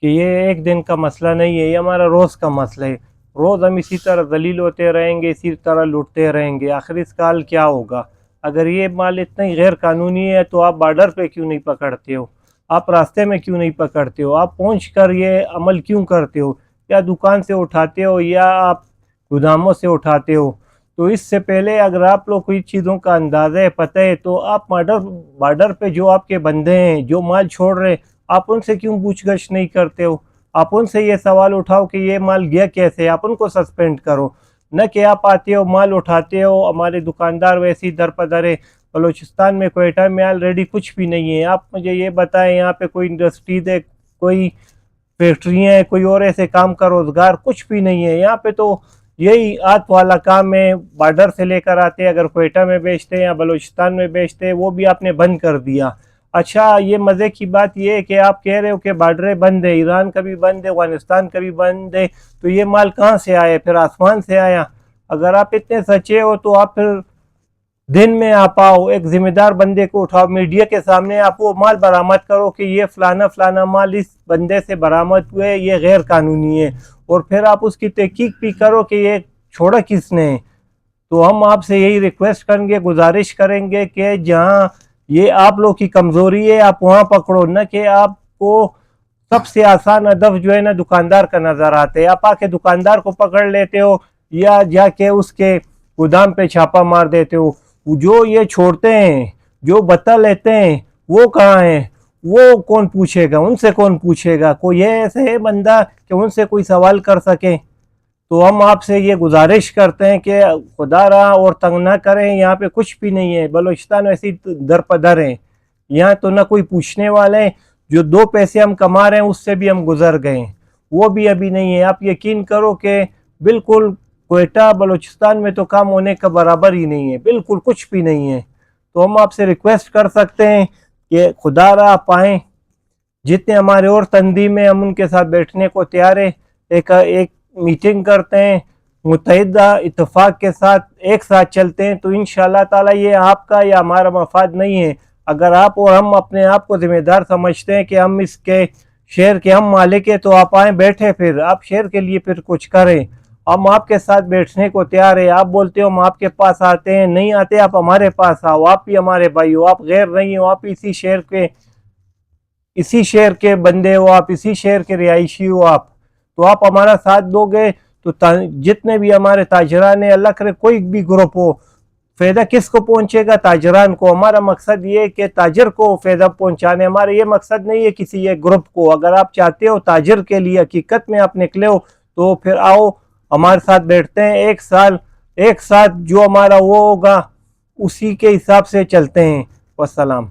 کہ یہ ایک دن کا مسئلہ نہیں ہے، یہ ہمارا روز کا مسئلہ ہے۔ روز ہم اسی طرح ذلیل ہوتے رہیں گے، اسی طرح لوٹتے رہیں گے، آخر اس کا حل کیا ہوگا؟ اگر یہ مال اتنا ہی غیر قانونی ہے تو آپ بارڈر پہ کیوں نہیں پکڑتے ہو؟ آپ راستے میں کیوں نہیں پکڑتے ہو؟ آپ پہنچ کر یہ عمل کیوں کرتے ہو؟ یا دکان سے اٹھاتے ہو یا آپ گوداموں سے اٹھاتے ہو؟ تو اس سے پہلے اگر آپ لوگ کو ان چیزوں کا اندازہ ہے، پتہ ہے، تو آپ بارڈر پہ جو آپ کے بندے ہیں جو مال چھوڑ رہے، آپ ان سے کیوں پوچھ گچھ نہیں کرتے ہو؟ آپ ان سے یہ سوال اٹھاؤ کہ یہ مال گیا کیسے، آپ ان کو سسپینڈ کرو، نہ کہ آپ آتے ہو مال اٹھاتے ہو۔ ہمارے دکاندار ویسی در پدر ہے۔ بلوچستان میں، کوئٹہ میں آلریڈی کچھ بھی نہیں ہے۔ آپ مجھے یہ بتائیں، یہاں پہ کوئی انڈسٹریز ہے، کوئی فیکٹریاں ہیں، کوئی اور ایسے کام کا روزگار کچھ بھی نہیں ہے یہاں پہ۔ تو یہی آت والا کام ہے، بارڈر سے لے کر آتے، اگر کوئٹہ میں بیچتے یا بلوچستان میں بیچتے، وہ بھی آپ نے بند کر دیا۔ اچھا، یہ مزے کی بات یہ ہے کہ آپ کہہ رہے ہو کہ بارڈریں بند ہے، ایران کا بھی بند ہے، افغانستان کا بھی بند ہے، تو یہ مال کہاں سے آیا؟ پھر آسمان سے آیا؟ اگر آپ اتنے سچے ہو تو آپ پھر دن میں آپ آؤ، ایک ذمہ دار بندے کو اٹھاؤ، میڈیا کے سامنے آپ وہ مال برآمد کرو کہ یہ فلانا فلانا مال اس بندے سے برآمد ہوئے، یہ غیر قانونی ہے، اور پھر آپ اس کی تحقیق بھی کرو کہ یہ چھوڑا کس نے۔ تو ہم آپ سے یہی ریکویسٹ کریں گے، گزارش کریں گے کہ جہاں یہ آپ لوگ کی کمزوری ہے آپ وہاں پکڑو، نہ کہ آپ کو سب سے آسان ہدف جو ہے نا دکاندار کا نظر آتے ہیں۔ آپ آ کے دکاندار کو پکڑ لیتے ہو یا جا کے اس کے گودام پہ چھاپا مار دیتے ہو۔ جو یہ چھوڑتے ہیں، جو بتا لیتے ہیں، وہ کہاں ہیں؟ وہ کون پوچھے گا؟ ان سے کون پوچھے گا؟ کوئی ہے ایسے ہے بندہ کہ ان سے کوئی سوال کر سکے؟ تو ہم آپ سے یہ گزارش کرتے ہیں کہ خدا را اور تنگ نہ کریں، یہاں پہ کچھ بھی نہیں ہے۔ بلوچستان ویسی در پدر ہیں، یہاں تو نہ کوئی پوچھنے والے ہیں۔ جو 2 پیسے ہم کما رہے ہیں اس سے بھی ہم گزر گئے ہیں، وہ بھی ابھی نہیں ہے۔ آپ یقین کرو کہ بالکل کوئٹہ بلوچستان میں تو کام ہونے کا برابر ہی نہیں ہے، بالکل کچھ بھی نہیں ہے۔ تو ہم آپ سے ریکویسٹ کر سکتے ہیں کہ خدا را آپ آئیں، جتنے ہمارے اور تنظیم ہیں ہم ان کے ساتھ بیٹھنے کو تیار ہیں، ایک میٹنگ کرتے ہیں، متحدہ اتفاق کے ساتھ ایک ساتھ چلتے ہیں، تو انشاءاللہ تعالی یہ آپ کا یا ہمارا مفاد نہیں ہے۔ اگر آپ اور ہم اپنے آپ کو ذمہ دار سمجھتے ہیں کہ ہم اس کے شہر کے ہم مالک ہیں، تو آپ آئیں، بیٹھے، پھر آپ شہر کے لیے پھر کچھ کریں۔ ہم آپ کے ساتھ بیٹھنے کو تیار ہیں۔ آپ بولتے ہو ہم آپ کے پاس آتے ہیں، نہیں آتے آپ ہمارے پاس آؤ، آپ بھی ہمارے بھائی ہو، آپ غیر نہیں ہو، آپ اسی شہر کے بندے ہو، آپ اسی شہر کے رہائشی ہو۔ آپ تو آپ ہمارا ساتھ دو گے تو جتنے بھی ہمارے تاجران ہیں، اللہ کرے کوئی بھی گروپ ہو، فائدہ کس کو پہنچے گا؟ تاجران کو۔ ہمارا مقصد یہ ہے کہ تاجر کو فائدہ پہنچانے، ہمارا یہ مقصد نہیں ہے کسی ایک گروپ کو۔ اگر آپ چاہتے ہو تاجر کے لیے حقیقت میں آپ نکلے ہو تو پھر آؤ ہمارے ساتھ بیٹھتے ہیں، ایک ساتھ جو ہمارا وہ ہوگا اسی کے حساب سے چلتے ہیں۔ والسلام۔